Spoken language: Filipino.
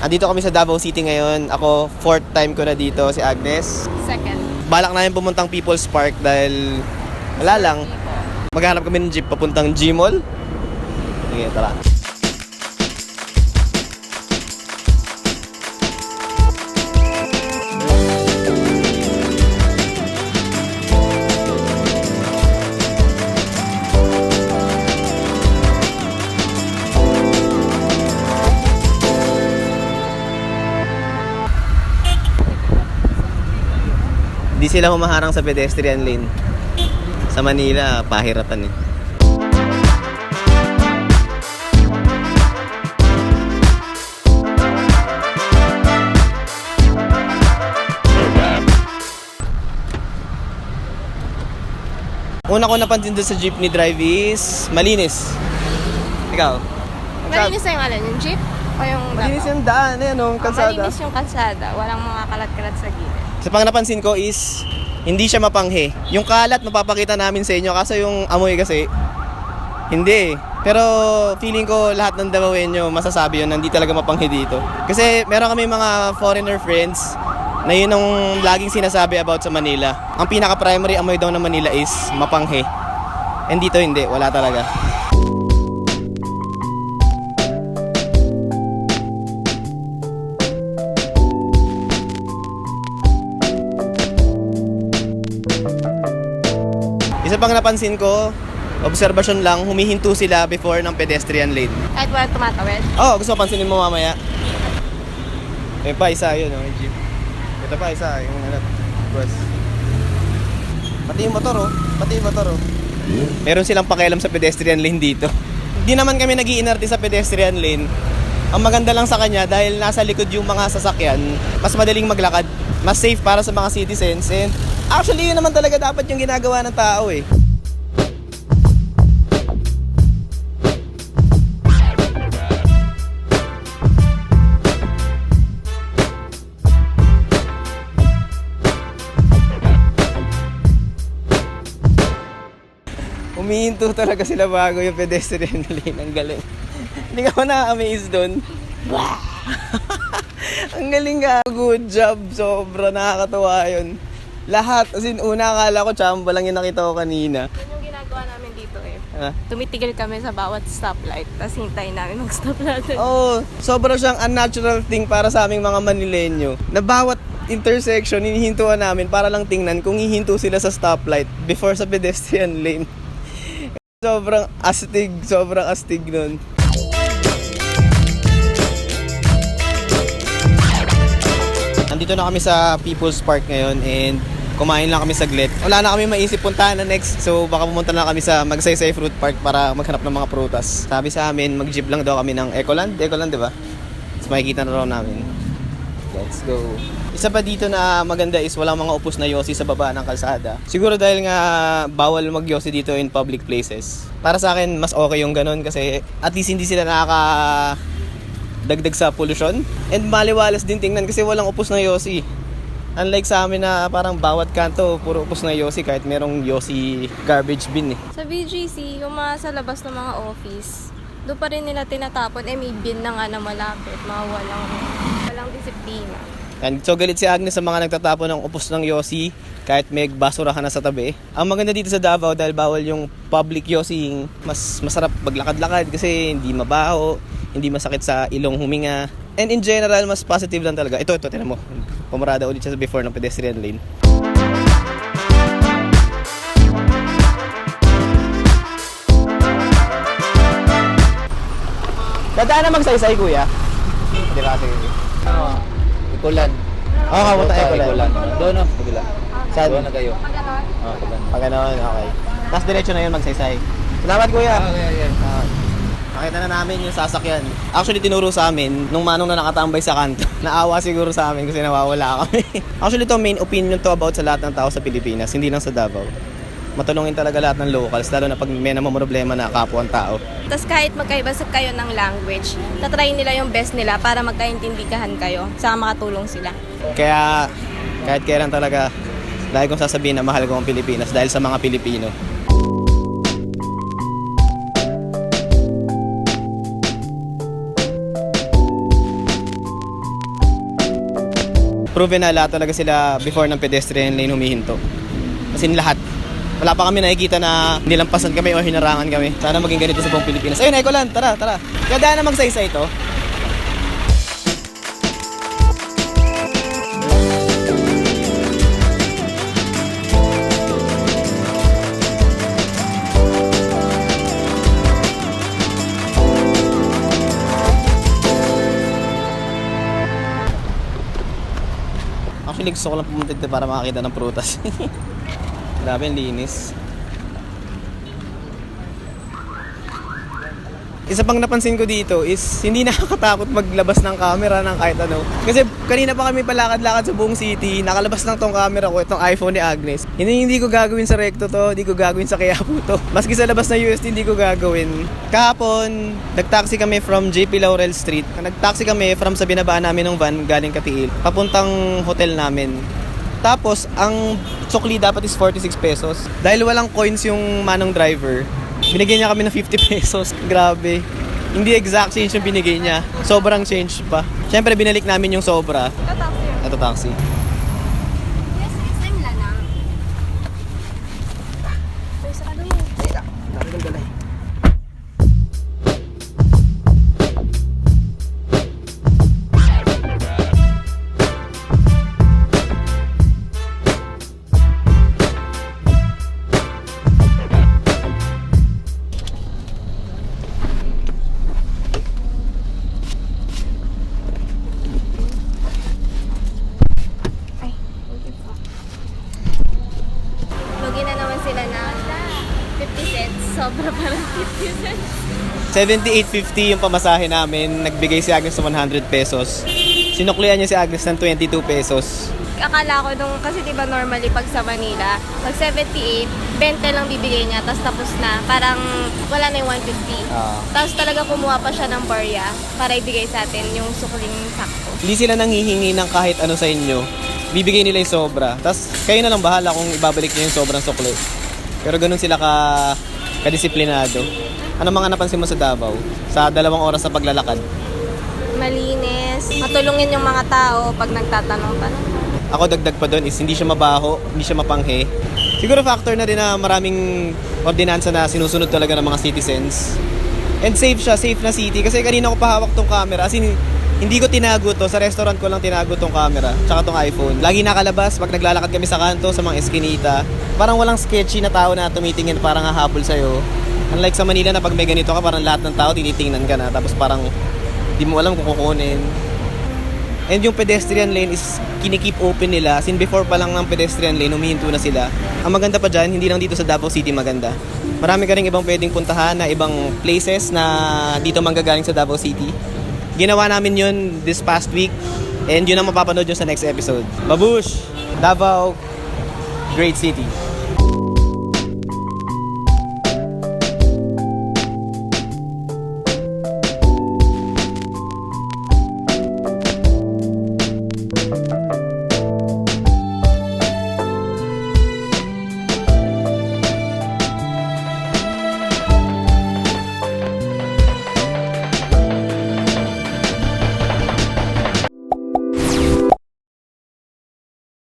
Andito kami sa Davao City ngayon. Ako, 4th time ko na dito. Si Agnes. Second. Balak namin pumuntang People's Park dahil wala lang. Maghanap kami ng jeep papuntang G-Mall. Sige, tara. Hindi sila humaharang sa pedestrian lane. Sa Manila, pahirapan eh. Una ko napansin doon sa jeepney drive is malinis. Ikaw? Malinis na yung alin, yung jeep? O yung Malinis Davao? yung daan, ayan o, kalsada. Malinis yung kalsada. Walang mga kalat-kalat sa gilid. Sa pang napansin ko is, hindi siya mapanghe. Yung kalat, mapapakita namin sa inyo. Kaso yung amoy kasi, hindi. Pero feeling ko lahat ng Davaoenyo masasabi yun, hindi talaga mapanghe dito. Kasi meron kami mga foreigner friends na yun ang laging sinasabi about sa Manila. Ang pinaka-primary amoy daw ng Manila is mapanghe. And dito hindi, wala talaga. Isa pang napansin ko, obserbasyon lang, humihinto sila before ng pedestrian lane. Kahit walang tumatawid. Oh, gusto mo pansinin mo mamaya? May pa isa yun, oh, may jeep. Ito pa isa, yung bus. Pati yung motor, oh. Pati yung motor, oh. Meron silang pakialam sa pedestrian lane dito. Hindi naman kami nag-iinarte sa pedestrian lane. Ang maganda lang sa kanya, dahil nasa likod yung mga sasakyan, mas madaling maglakad. Mas safe para sa mga citizens. And actually, yun naman talaga dapat yung ginagawa ng tao eh. Umihinto talaga sila bago yung pedestrian lane. Ang galing. Hindi ka ba na-amaze doon? Ang galing ka. Good job. Sobra nakakatawa yun. Lahat. As in, una akala ko chamba lang yung nakita ko kanina. Yun yung ginagawa namin dito eh. Ah. Tumitigil kami sa bawat stoplight. Tapos hintayin namin mag-stop natin. Oh, sobra siyang unnatural thing para sa aming mga Manileño. Na bawat intersection, hinihintuan namin para lang tingnan kung hihinto sila sa stoplight before sa pedestrian lane. Sobrang astig nun. Nandito na kami sa People's Park ngayon and kumain lang kami saglit. Wala na kami maisip puntahan na next, so baka pumunta na kami sa Magsaysay Fruit Park para maghanap ng mga prutas. Sabi sa amin, mag-jeep lang daw kami ng Ecoland, di ba? So makikita na raw namin. Let's go. Isa pa dito na maganda is walang mga upos na yosi sa baba ng kalsada. Siguro dahil nga bawal mag-yosi dito in public places. Para sa akin, mas okay yung ganun kasi at least hindi sila nakakadagdag sa pollution. And maliwalas din tingnan kasi walang upos na yosi. Unlike sa amin na parang bawat kanto, puro upos na yosi kahit merong yosi garbage bin eh. Sa BGC, yung mga sa labas ng mga office, doon pa rin nila tinatapon. May bin na nga na malapit. Mga walang disiplina. And so galit si Agnes sa mga nagtatapon ng upos ng yosi kahit may basurahan na sa tabi. Ang maganda dito sa Davao dahil bawal yung public yosi, mas masarap maglakad-lakad kasi hindi mabaho, hindi masakit sa ilong huminga. And in general, mas positive lang talaga. Ito, tinan mo. Pumarada ulit siya sa before ng pedestrian lane. Dadaan na Magsaysay, kuya? Hindi kasi. Ikulan. Oo, kapunta Ecoland. Doon no? Kabila. Saan? Doon na kayo. Pagano'n? Pag gano'n, okay. Tapos diretso na yun Magsaysay. Salamat, kuya. Okay. Nakita na namin yung sasakyan. Actually, tinuro sa amin nung manong na nakatambay sa kanto. Naawa siguro sa amin kasi nawawala kami. Actually, to main opinion to about sa lahat ng tao sa Pilipinas, hindi lang sa Davao. Matulungin talaga lahat ng locals, lalo na pag may namamroblema na kapwa ang tao. Tapos kahit magkaiba sa kayo ng language, tatry nila yung best nila para magkaintindihan kayo. Saka makatulong sila. Kaya, kahit kailan talaga, lagi kong sasabihin na mahal ko ang Pilipinas dahil sa mga Pilipino. proven na lahat talaga sila before ng pedestrian lane humihinto. As in lahat. Wala pa kami nakikita na nilampasan kami o hinarangan kami. Sana maging ganito sa buong Pilipinas. Ayun, Ecoland, tara. Ganda na magsaysay ito. Actually, gusto ko lang pumunta dito para makakita ng prutas. Grabe, ang linis. Isa pang napansin ko dito is hindi nakakatakot maglabas ng camera ng kahit ano. Kasi kanina pa kami palakad-lakad sa buong city, nakalabas lang tong camera ko, itong iPhone ni Agnes. Hindi ko gagawin sa Recto to, hindi ko gagawin sa Quiapo to. Maski sa labas na UST, hindi ko gagawin. Kahapon, nagtaxi kami from JP Laurel Street. Nagtaxi kami from sa binabaan namin ng van galing Katiil, papuntang hotel namin. Tapos, ang sukli dapat is 46 pesos. Dahil walang coins yung manong driver, binigyan niya kami ng 50 pesos. Grabe. Hindi exact change yung binigay niya. Sobrang change pa. Siyempre, binalik namin yung sobra. Ito taxi. Yes, next time lang na. Pwesa ka doon. Lugi na naman sila na 50 cents. Sobra parang 50 cents. 78.50 yung pamasahe namin. Nagbigay si Agnes ng 100 pesos. Sinuklian niya si Agnes ng 22 pesos. Akala ko nung, kasi diba normally pag sa Manila, pag 78, 20 lang bibigay niya, tapos na. Parang wala na yung 150. Tapos talaga kumuha pa siya ng barya para ibigay sa atin yung sukling sakto. Hindi sila nanghihingi ng kahit ano sa inyo. Bibigay nila yung sobra. Tapos kayo na lang bahala kung ibabalik niyo yung sobrang sukli. Pero ganun sila kadisiplinado. Ano mga napansin mo sa Davao? Sa 2 oras sa paglalakad? Malinis. Matulungin yung mga tao pag nagtatanong-tanong. Ako dagdag pa doon is hindi siya mabaho, hindi siya mapanghe. Siguro factor na din na maraming ordinansa na sinusunod talaga ng mga citizens. And safe siya, safe na city. Kasi kanina ko pa hawak tong camera. As in, hindi ko tinago to. Sa restaurant ko lang tinago tong camera. Tsaka tong iPhone. Lagi nakalabas pag naglalakad kami sa kanto, sa mga eskinita. Parang walang sketchy na tao na tumitingin parang hahabol sa'yo. Unlike sa Manila na pag may ganito ka, parang lahat ng tao tinitingnan ka na. Tapos parang di mo alam kung kukunin. And yung pedestrian lane is kinikip open nila. Sin before pa lang ng pedestrian lane, humihinto na sila. Ang maganda pa dyan, hindi lang dito sa Davao City maganda. Marami ka rin ibang pwedeng puntahan na ibang places na dito manggagaling sa Davao City. Ginawa namin yun this past week. And yun ang mapapanood nyo sa next episode. Babush! Davao, great city.